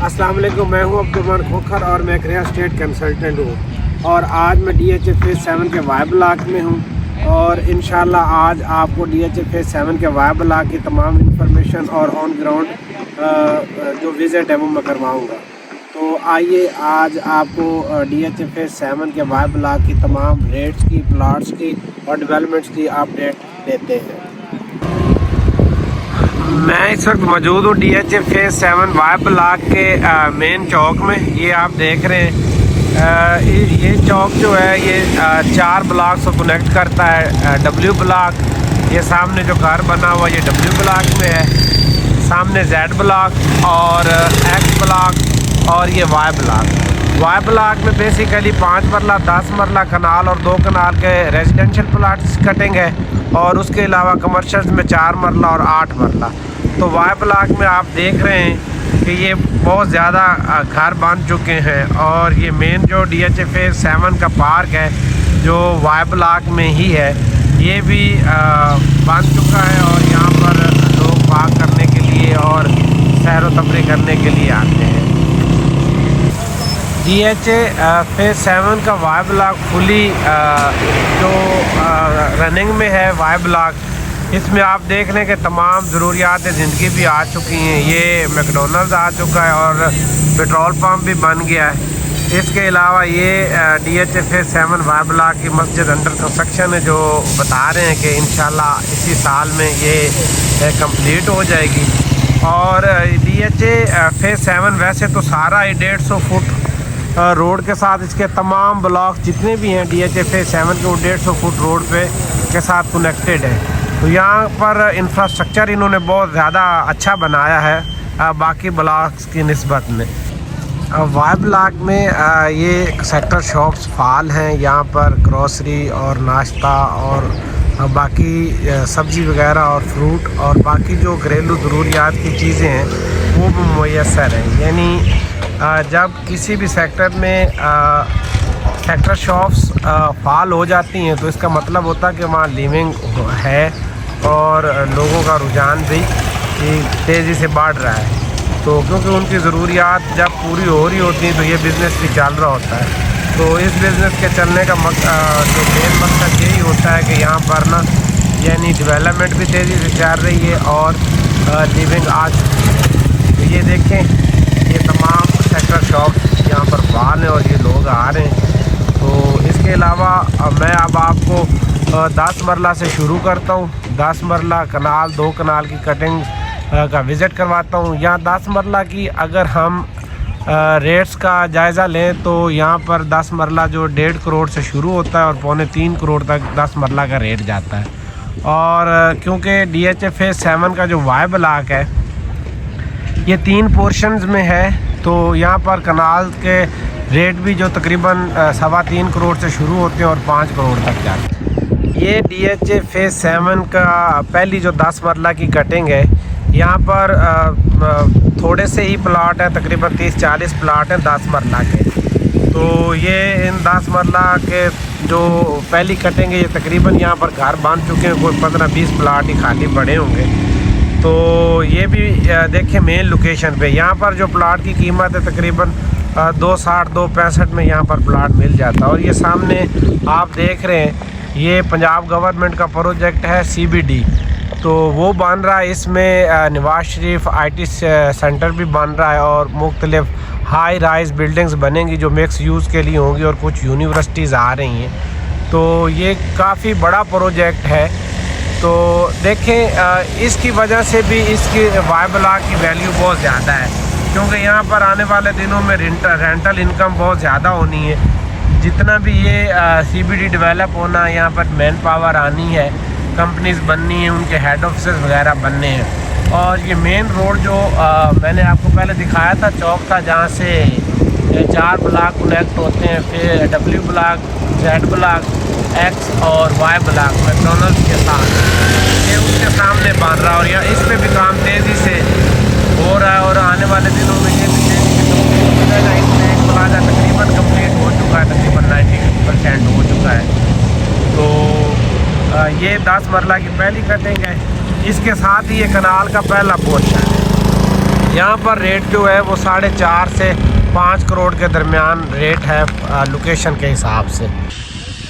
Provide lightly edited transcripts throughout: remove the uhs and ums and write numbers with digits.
अस्सलाम वालेकुम, मैं हूं अब्दुल खोखर और मैं एक रियल एस्टेट कंसल्टेंट हूं और आज मैं DHA फेज़ 7 के वाई ब्लॉक में हूं और इंशाल्लाह आज आपको DHA फेज़ 7 के वाई ब्लॉक की तमाम इंफॉर्मेशन और ऑन ग्राउंड जो विज़िट है वो मैं करवाऊंगा। तो आइए आज आपको DHA फेज़ 7 के वाई ब्लॉक की तमाम रेट्स की, प्लाट्स की और डेवलपमेंट्स की अपडेट देते हैं। मैं इस वक्त मौजूद हूँ DHA फेज़ 7 वाई ब्लॉक के मेन चौक में। ये आप देख रहे हैं, ये चौक जो है ये 4 ब्लॉक को कनेक्ट करता है। W ब्लॉक, ये सामने जो घर बना हुआ ये W ब्लॉक में है, सामने Z ब्लॉक और X ब्लॉक और ये Y ब्लॉक। वाई ब्लॉक में बेसिकली 5 मरला, 10 मरला कनाल और 2 कनाल के रेजिडेंशियल प्लाट्स कटिंग है और उसके अलावा कमर्शियल में 4 मरला और 8 मरला। तो वाई ब्लॉक में आप देख रहे हैं कि ये बहुत ज़्यादा घर बन चुके हैं और ये मेन जो DHA फेज़ 7 का पार्क है जो वाई ब्लॉक में ही है ये भी बन चुका है और यहाँ पर लोग वॉक करने के लिए और सैर व तफरीह करने के लिए आते हैं। DHA फेज़ 7 का वाई ब्लॉक फुली जो रनिंग में है वाई ब्लॉक, इसमें आप देख लें कि तमाम ज़रूरियात ज़िंदगी भी आ चुकी हैं। ये मैकडोनल्ड्स आ चुका है और पेट्रोल पंप भी बन गया है। इसके अलावा ये DHA फेज़ 7 वाई ब्लॉक की मस्जिद अंडर कंस्ट्रक्शन है जो बता रहे हैं कि इंशाल्लाह इसी साल में ये कंप्लीट हो जाएगी। और DHA फेज़ 7 वैसे तो सारा ही 150 फुट रोड के साथ इसके तमाम ब्लॉक जितने भी हैं DHA फेज़ 7 के वो 150 फुट रोड पे के साथ कनेक्टेड है। तो यहाँ पर इंफ्रास्ट्रक्चर इन्होंने बहुत ज़्यादा अच्छा बनाया है बाकी ब्लॉक्स की निस्बत में। वाई ब्लॉक में ये सेक्टर शॉप्स फाल हैं। यहाँ पर ग्रोसरी और नाश्ता और बाकी सब्ज़ी वगैरह और फ्रूट और बाकी जो घरेलू ज़रूरियात की चीज़ें हैं वो भी मुयस्सर हैं। यानी जब किसी भी सेक्टर में सेक्टर शॉप्स फाल हो जाती हैं तो इसका मतलब होता है कि वहाँ लिविंग है और लोगों का रुझान भी तेज़ी से बढ़ रहा है। तो क्योंकि उनकी ज़रूरियात जब पूरी हो रही होती हैं तो ये बिज़नेस भी चल रहा होता है। तो इस बिज़नेस के चलने का जो मेन मकसद यही होता है कि यहाँ पर ना यानी डेवलपमेंट भी तेज़ी से चल रही है और लिविंग आ चुकी है। तो ये देखें, ये तमाम सेक्टर शॉप यहाँ पर फाल हैं और ये लोग आ रहे हैं। तो इसके अलावा मैं अब आपको 10 मरला से शुरू करता हूँ। 10 मरला कनाल, 2 कनाल की कटिंग का विज़िट करवाता हूँ। यहाँ 10 मरला की अगर हम रेट्स का जायज़ा लें तो यहाँ पर 10 मरला जो 1.5 करोड़ से शुरू होता है और 2.25 करोड़ तक 10 मरला का रेट जाता है। और क्योंकि DHA फेज़ 7 का जो वाई ब्लॉक है ये 3 पोर्शंस में है तो यहाँ पर कनाल के रेट भी जो तकरीबन 3.25 करोड़ से शुरू होते हैं और 5 करोड़ तक जाते हैं। ये DHA फेज़ 7 का पहली जो 10 मरला की कटिंग है, यहाँ पर थोड़े से ही प्लाट है, तकरीबन 30-40 प्लाट हैं 10 मरला के। तो ये इन 10 मरला के जो पहली कटिंग है ये तकरीबन यहाँ पर घर बन चुके हैं, कोई 15-20 प्लाट ही खाली पड़े होंगे। तो ये भी देखिए मेन लोकेशन पे यहाँ पर जो प्लाट की कीमत है तकरीबन 260-265 में यहाँ पर प्लाट मिल जाता है। और ये सामने आप देख रहे हैं ये पंजाब गवर्नमेंट का प्रोजेक्ट है CBD, तो वो बन रहा है। इसमें नवाज शरीफ IT सेंटर भी बन रहा है और मुख्तलिफ हाई राइज बिल्डिंग्स बनेंगी जो मिक्स यूज़ के लिए होंगी और कुछ यूनिवर्सिटीज़ आ रही हैं। तो ये काफ़ी बड़ा प्रोजेक्ट है। तो देखें इसकी वजह से भी इसकी वाई ब्लॉक की वैल्यू बहुत ज़्यादा है क्योंकि यहाँ पर आने वाले दिनों में रेंटल इनकम बहुत ज़्यादा होनी है। जितना भी ये CBD डेवलप होना है यहाँ पर मैन पावर आनी है, कंपनीज़ बननी है, उनके हेड ऑफिस वगैरह बनने हैं। और ये मेन रोड जो मैंने आपको पहले दिखाया था चौक था जहाँ से 4 ब्लॉक कनेक्ट होते हैं, फिर W block, Z block, X और Y ब्लॉक मैकडोनल्ड्स के साथ, ये उसके सामने बन रहा है और यहाँ इस पर भी काम तेज़ी से हो रहा है। और आने वाले दिनों में ये भी एक प्लाजा तकरीबन कंप्लीट हो चुका है, तकरीबन 90% हो चुका है। तो ये 10 मरला की पहली कटिंग है। इसके साथ ही ये कनाल का पहला पोर्शन है। यहाँ पर रेट जो है वो 4.5 से 5 करोड़ के दरमियान रेट है लोकेशन के हिसाब से।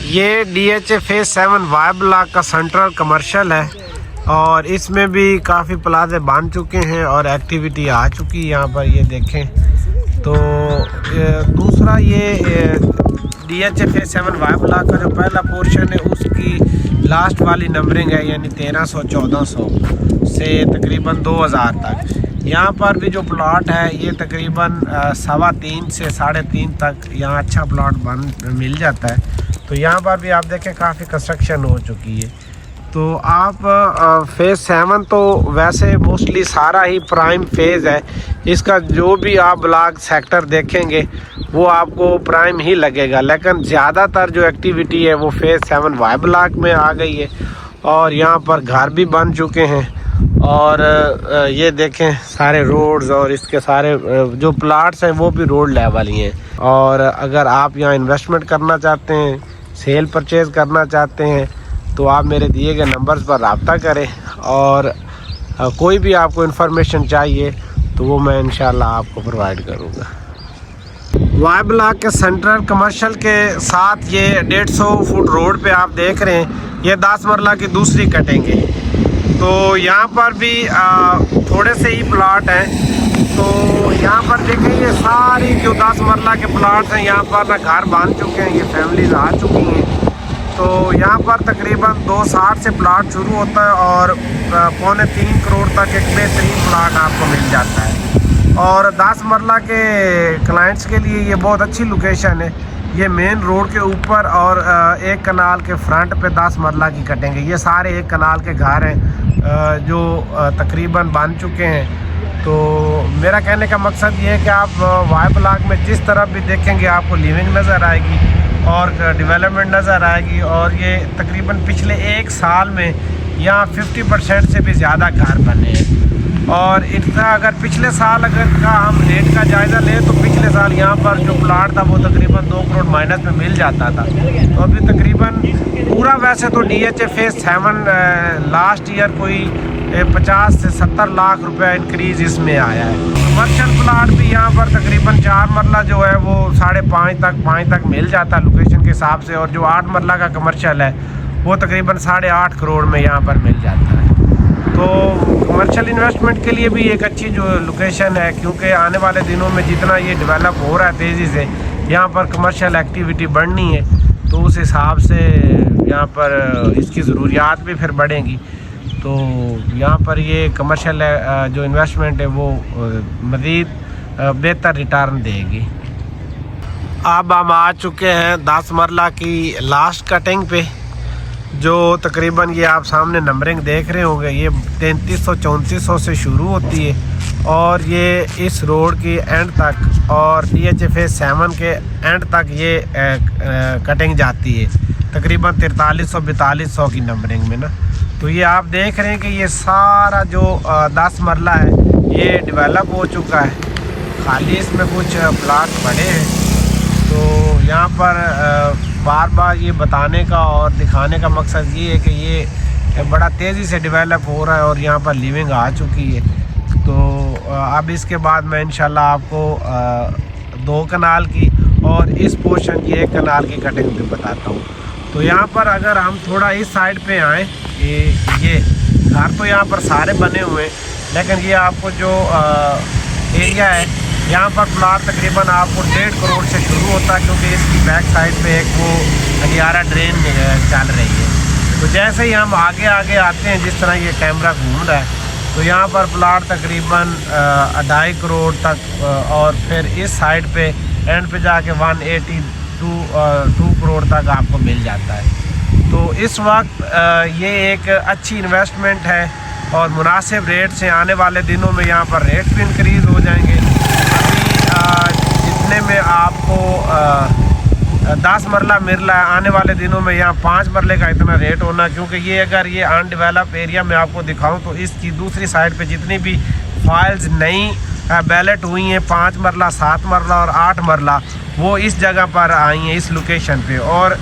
ये DHA फेज 7 वाई ब्लॉक का सेंट्रल कमर्शियल है और इसमें भी काफ़ी प्लाजे बन चुके हैं और एक्टिविटी आ चुकी है यहाँ पर, ये देखें। तो दूसरा ये DHA फेज 7 वाई ब्लॉक का जो पहला पोर्शन है उसकी लास्ट वाली नंबरिंग है, यानी 1300-1400 से तकरीबन 2000 तक। यहाँ पर भी जो प्लॉट है ये तकरीबन 3.25 से 3.5 तक यहाँ अच्छा प्लॉट मिल जाता है। तो यहाँ पर भी आप देखें काफ़ी कंस्ट्रक्शन हो चुकी है। तो आप फेज़ 7 तो वैसे मोस्टली सारा ही प्राइम फेज़ है, इसका जो भी आप ब्लॉक सेक्टर देखेंगे वो आपको प्राइम ही लगेगा, लेकिन ज़्यादातर जो एक्टिविटी है वो फेज़ 7 वाई ब्लॉक में आ गई है और यहाँ पर घर भी बन चुके हैं। और ये देखें सारे रोड्स और इसके सारे जो प्लाट्स हैं वो भी रोड लेवल ही हैं। और अगर आप यहाँ इन्वेस्टमेंट करना चाहते हैं, सेल परचेज़ करना चाहते हैं, तो आप मेरे दिए गए नंबर्स पर रब्ता करें और कोई भी आपको इन्फॉर्मेशन चाहिए तो वो मैं इंशाल्लाह आपको प्रोवाइड करूँगा। वाई ब्लॉक के सेंट्रल कमर्शियल के साथ ये 150 फुट रोड पे आप देख रहे हैं, ये 10 मरला की दूसरी कटेंगे। तो यहाँ पर भी थोड़े से ही प्लाट हैं। तो यहाँ पर देखें ये सारी जो 10 मरला के प्लाट्स हैं यहाँ पर ना घर बन चुके हैं, ये फैमिलीज आ चुकी हैं। तो यहाँ पर तकरीबन 260 से प्लाट शुरू होता है और 2.25 करोड़ तक एक बेहतरीन प्लाट आपको मिल जाता है। और 10 मरला के क्लाइंट्स के लिए ये बहुत अच्छी लोकेशन है। ये मेन रोड के ऊपर और एक कनाल के फ्रंट पे 10 मरला की कटेंगे। ये सारे एक कनाल के घर हैं जो तकरीबन बन चुके हैं। तो मेरा कहने का मकसद ये है कि आप वाई ब्लॉक में जिस तरफ भी देखेंगे आपको लिविंग नज़र आएगी और डेवलपमेंट नज़र आएगी। और ये तकरीबन पिछले 1 साल में यहाँ 50% से भी ज़्यादा घर बने हैं। और इतना अगर पिछले साल अगर का हम रेट का जायज़ा लें तो पिछले साल यहाँ पर जो प्लाट था वो तकरीबन 2 करोड़ माइनस में मिल जाता था। तो अभी तकरीबन पूरा वैसे तो DHA फेज 7 लास्ट ईयर कोई 50 से 70 लाख रुपया इंक्रीज़ इसमें आया है। कमर्शियल प्लाट भी यहाँ पर तकरीबन 4 मरला जो है वो 5.5 तक मिल जाता है लोकेशन के हिसाब से। और जो 8 मरला का कमर्शियल है वो तकरीबन 8.5 करोड़ में यहाँ पर मिल जाता है। तो कमर्शियल इन्वेस्टमेंट के लिए भी एक अच्छी जो लोकेशन है, क्योंकि आने वाले दिनों में जितना ये डेवलप हो रहा है तेज़ी से, यहाँ पर कमर्शियल एक्टिविटी बढ़नी है। तो उस हिसाब से यहाँ पर इसकी ज़रूरियात भी फिर बढ़ेंगी। तो यहाँ पर ये कमर्शियल जो इन्वेस्टमेंट है वो मज़ीद बेहतर रिटर्न देगी। अब हम आ चुके हैं 10 मरला की लास्ट कटिंग पे, जो तकरीबन ये आप सामने नंबरिंग देख रहे होंगे, ये 3300-3400 से शुरू होती है और ये इस रोड की एंड तक और DHA फेज 7 के एंड तक ये कटिंग जाती है तकरीबन 4300-4200 की नंबरिंग में ना। तो ये आप देख रहे हैं कि ये सारा जो 10 मरला है ये डेवलप हो चुका है, खाली इसमें कुछ प्लाट बड़े हैं। तो यहाँ पर बार बार ये बताने का और दिखाने का मकसद ये है कि ये बड़ा तेज़ी से डेवलप हो रहा है और यहाँ पर लिविंग आ चुकी है। तो अब इसके बाद मैं इंशाल्लाह आपको 2 कनाल की और इस पोर्शन की 1 कनाल की कटिंग भी बताता हूँ। तो यहाँ पर अगर हम थोड़ा इस साइड पे आएँ, ये घर तो यहाँ पर सारे बने हुए हैं, लेकिन ये आपको जो एरिया है यहाँ पर प्लाट तकरीबन आपको 1.5 करोड़ से शुरू होता है, क्योंकि इसकी बैक साइड पे एक वो हरियारा ड्रेन चल रही है। तो जैसे ही हम आगे आगे आते हैं, जिस तरह ये कैमरा घूम रहा है, तो यहाँ पर प्लाट तकरीबन 2.5 करोड़ तक और फिर इस साइड पे एंड पे जाके 182 करोड़ तक आपको मिल जाता है। तो इस वक्त ये एक अच्छी इन्वेस्टमेंट है और मुनासिब रेट से आने वाले दिनों में यहाँ पर रेट भी इंक्रीज़ हो जाएंगे। जितने में आपको 10 मरला मिल रहा है, आने वाले दिनों में यहाँ 5 मरले का इतना रेट होना, क्योंकि ये अगर ये अनडेवलप एरिया में आपको दिखाऊं तो इसकी दूसरी साइड पे जितनी भी फाइल्स नई बैलेट हुई हैं 5 मरला, 7 मरला और 8 मरला, वो इस जगह पर आई हैं, इस लोकेशन पे। और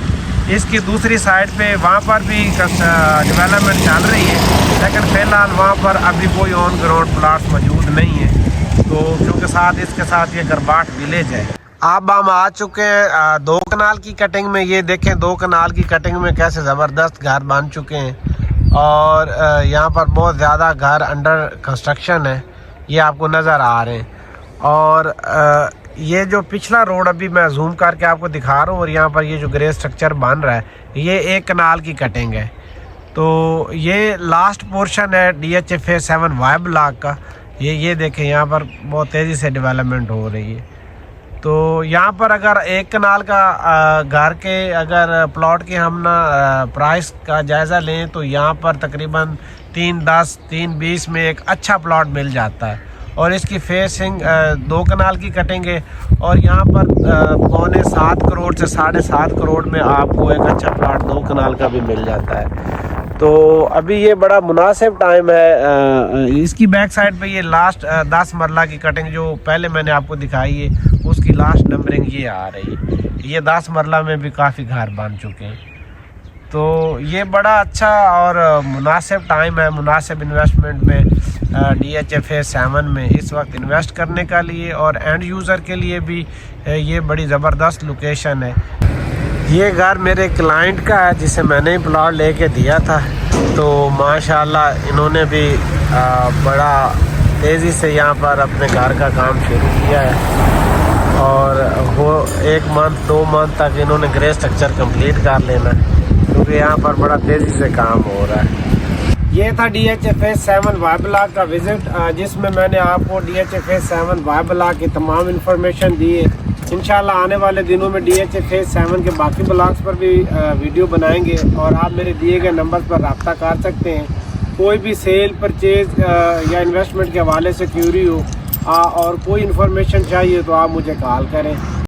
इसकी दूसरी साइड पे वहाँ पर भी डेवलपमेंट चल रही है, लेकिन फ़िलहाल वहाँ पर अभी कोई ऑन ग्राउंड प्लाट्स मौजूद नहीं है। तो क्योंकि साथ इसके साथ ये गरबाट विलेज है। अब हम आ चुके हैं 2 कनाल की कटिंग में। ये देखें 2 कनाल की कटिंग में कैसे ज़बरदस्त घर बन चुके हैं और यहाँ पर बहुत ज़्यादा घर अंडर कंस्ट्रक्शन है, ये आपको नज़र आ रहे हैं। और ये जो पिछला रोड अभी मैं जूम करके आपको दिखा रहा हूँ और यहाँ पर ये जो ग्रे स्ट्रक्चर बन रहा है ये 1 कनाल की कटिंग है। तो ये लास्ट पोर्शन है DHA फेज 7 वाई ब्लॉक का। ये देखें यहाँ पर बहुत तेज़ी से डेवलपमेंट हो रही है। तो यहाँ पर अगर 1 कनाल का घर के अगर प्लॉट के हम ना प्राइस का जायज़ा लें तो यहाँ पर तकरीबन 310 320 में एक अच्छा प्लॉट मिल जाता है। और इसकी फेसिंग 2 कनाल की कटेंगे और यहाँ पर 6.25 करोड़ से 7.5 करोड़ में आपको एक अच्छा प्लॉट 2 कनाल का भी मिल जाता है। तो अभी ये बड़ा मुनासिब टाइम है। इसकी बैक साइड पे ये लास्ट 10 मरला की कटिंग जो पहले मैंने आपको दिखाई है उसकी लास्ट नंबरिंग ये आ रही है। ये 10 मरला में भी काफ़ी घर बन चुके हैं। तो ये बड़ा अच्छा और मुनासिब टाइम है मुनासिब इन्वेस्टमेंट में DHA फेज 7 में इस वक्त इन्वेस्ट करने का लिए और एंड यूज़र के लिए भी ये बड़ी ज़बरदस्त लोकेशन है। ये घर मेरे क्लाइंट का है जिसे मैंने ही प्लॉट लेके दिया था। तो माशाल्लाह इन्होंने भी बड़ा तेज़ी से यहाँ पर अपने घर का काम शुरू किया है और वो 1 मंथ 2 मंथ तक इन्होंने ग्रे स्ट्रक्चर कंप्लीट कर लेना क्योंकि यहाँ पर बड़ा तेज़ी से काम हो रहा है। ये था DHA फेज 7 वाई ब्लॉक का विज़िट जिसमें मैंने आपको DHA फेज 7 वाई ब्लॉक की तमाम इन्फॉर्मेशन दी है। इंशाल्लाह आने वाले दिनों में DHA फेज 7 के बाकी ब्लॉक्स पर भी वीडियो बनाएंगे और आप मेरे दिए गए नंबर पर रब्ता कर सकते हैं। कोई भी सेल परचेज या इन्वेस्टमेंट के हवाले से क्यूरी हो और कोई इन्फॉर्मेशन चाहिए तो आप मुझे कॉल करें।